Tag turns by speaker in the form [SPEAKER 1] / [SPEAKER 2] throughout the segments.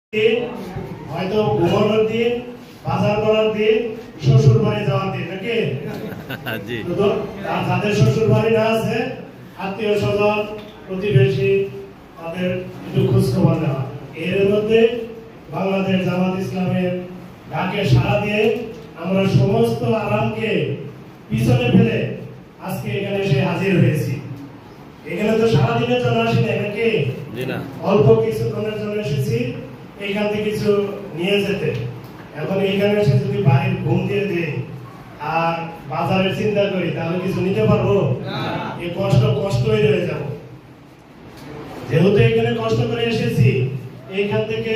[SPEAKER 1] হয়তো ঘুমানোর দিন, বাজার করার দিন, শ্বশুর বাড়ি যাওয়ার দিন নাকি যাদের শ্বশুর বাড়ি না আছে, আত্মীয় স্বজন প্রতিবেশী তাদের একটু খোঁজ খবর নেওয়া। এর মধ্যে বাংলাদেশ জামাত ইসলামের ডাকে সাড়া দিয়ে আমরা সমস্ত আরামকে পিছনে ফেলে আজকে এখানে এসে হাজির হয়েছি। এখানে তো সারাদিনের জন্য আসি না, নাকি অল্প কিছুক্ষণের জন্য এসেছি এইখান থেকে কিছু নিয়ে যেতে। এখন এইখানে এসে যদি বাড়ির ঘুম দিয়ে দিই আর বাজারের চিন্তা করি তাহলে কিছু নিতে পারবো? এই কষ্টই রয়ে যাব। যেহেতু এখানে কষ্ট করে এসেছি, এইখান থেকে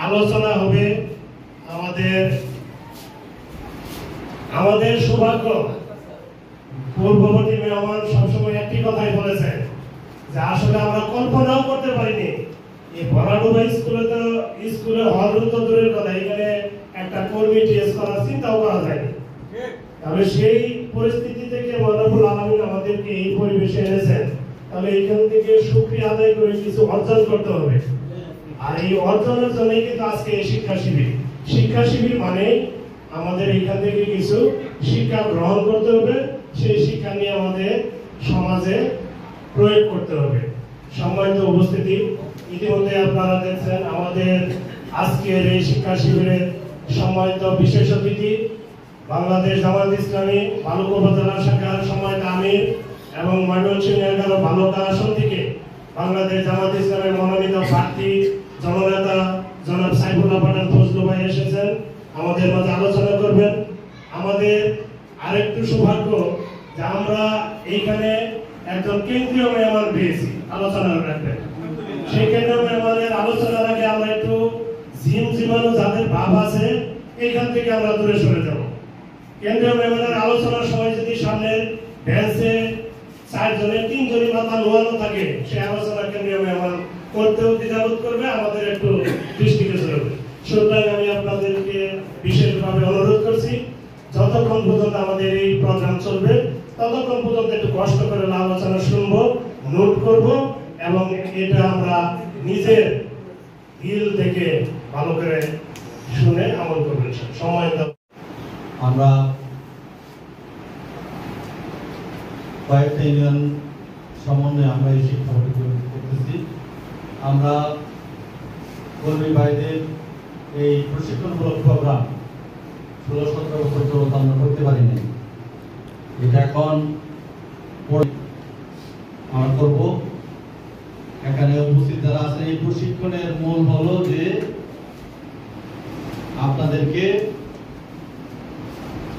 [SPEAKER 1] আলোচনা হবে। আমাদের সৌভাগ্য, পূর্ববর্তী মেহমান সবসময় একটি কথাই বলেছেন যে আসলে আমরা কল্পনাও করতে পারিনি এই ভরাডুবা স্কুলে হল তো দূরের কথা, এখানে একটা কর্মী টেস্ট করার চিন্তাও করা যায়নি। তাহলে সেই পরিস্থিতি থেকে মহানবুল আলামিন আমাদেরকে এই পরিবেশে এনেছেন, তাহলে এখান থেকে শুকরিয়া আদায় করে কিছু অর্জন করতে হবে। আর এই অর্জনের জন্যই কিন্তু আজকে এই শিক্ষা শিবির মানে আমাদের এখান থেকে কিছু শিক্ষা গ্রহণ করতে হবে, সেই শিক্ষা নিয়ে আমাদের সমাজে প্রয়োগ করতে হবে। সম্মানিত উপস্থিতি, ইতিমধ্যে আপনারা দেখছেন আমাদের আজকের এই শিক্ষা শিবিরের সম্মানিত বিশেষ অতিথি বাংলাদেশ জামাত ইসলামী ভালুকা উপজেলা শাখার সম্মানিত আমির এবং ময়মনসিংহ 11 ভালুকা আসন থেকে বাংলাদেশ জামাত ইসলামের মনোনীত প্রার্থী জননেতা জনাব সাইফুল্লাহ পাঠান ফজলু ভাই এসেছেন, আমাদের মাঝে আলোচনা করবেন। আমাদের আরেকটু সৌভাগ্য যে আমরা এইখানে একজন কেন্দ্রীয় মেহমান পেয়েছি আলোচনার রাখবেন। সেই কেন্দ্রীয় মেহমানের আলোচনার আগে আমরা একটু জীবাণু যাদের ভাব আছে এইখান থেকে আমরা দূরে সরে যাব। কেন্দ্রীয় মেহমানের আলোচনার সময় যদি সামনের বেঞ্চে 4 জনের 3 জনের মাথা নোয়ানো থাকে, সে আলোচনা কেন্দ্রীয় মেহমান করতেও দ্বিধাবোধ করবে, আমাদের একটু দৃষ্টিগোচর হবে। সুতরাং আমি আপনাদেরকে বিশেষভাবে অনুরোধ করছি, যতক্ষণ পর্যন্ত আমাদের এই প্রোগ্রাম চলবে ততক্ষণ পর্যন্ত একটু কষ্ট করে আলোচনা শুনবো, নোট করব এবং এটা আমরা নিজের দিল থেকে ভালো করে শুনে আমল করব। সময় দাও।
[SPEAKER 2] আমরা কয়েকটা ইউনিয়ন সমন্বয়ে আমরা এই শিক্ষা করতেছি। আমরা কর্মী ভাইদের এই প্রশিক্ষণমূলক প্রোগ্রাম 16-17 বছর ধরে আমরা করতে পারিনি, এটা এখন আমরা করব। এখানে উপস্থিত যারা আছেন, এই প্রশিক্ষণের মূল হলো যে আপনাদেরকে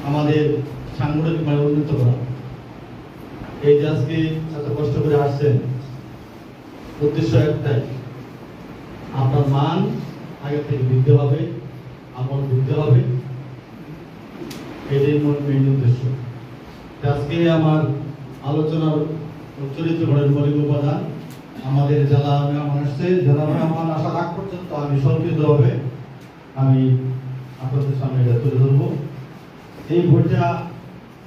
[SPEAKER 2] আমাদের সাংগঠনিক মানে উন্নত করা। এই যে আজকে এত কষ্ট করে আসছেন, উদ্দেশ্য একটাই, আপনার মান আগে থেকে বৃদ্ধি হবে, আমল বৃদ্ধি হবে, এটাই মেইন উদ্দেশ্য। আজকে আমার আলোচনার চরিত্র গঠনের মৌলিক উপাদান আমাদের জেলা মেহমান আসছে। জেলা মেহমান আসার আগ পর্যন্ত আমি সংক্ষিপ্তভাবে আমি আপনাদের সামনে এটা তুলে ধরবো। এই বইটা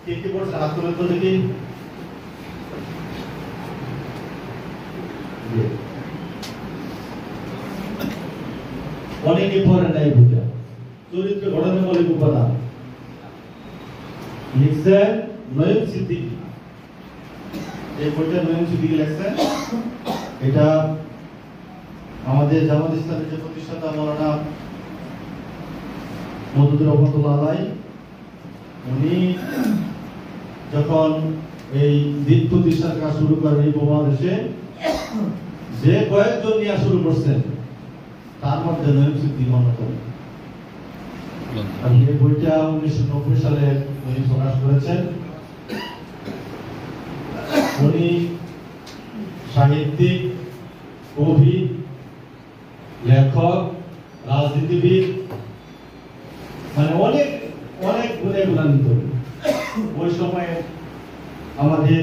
[SPEAKER 2] কে কে পড়ছে হাত তুলে তো দেখি। অনেকে পড়েন না এই বইটা, চরিত্র গঠনের মৌলিক উপাদান, লিখছেন নয়ন সিদ্দিকী। এই বইটা নয়ন সিদ্দিকী লিখছেন। এটা আমাদের জামাত ইসলামের যে প্রতিষ্ঠাতা মাওলানা মওদুদুর রহমাতুল্লাহ আলাইহি, উনি যখন এই দিন প্রতিষ্ঠার কাজ শুরু করেন এই বাংলাদেশে, যে কয়েকজন নিয়ে শুরু করছেন তার মধ্যে নয়ন সিদ্দিকী অন্যতম। এই বইটা 1990 সালে উনি প্রকাশ করেছেন। উনি সাহিত্যিক, কবি, লেখক, রাজনীতিবিদ, মানে অনেক অনেক গুণে গুণান্বিত। ওই সময়ে আমাদের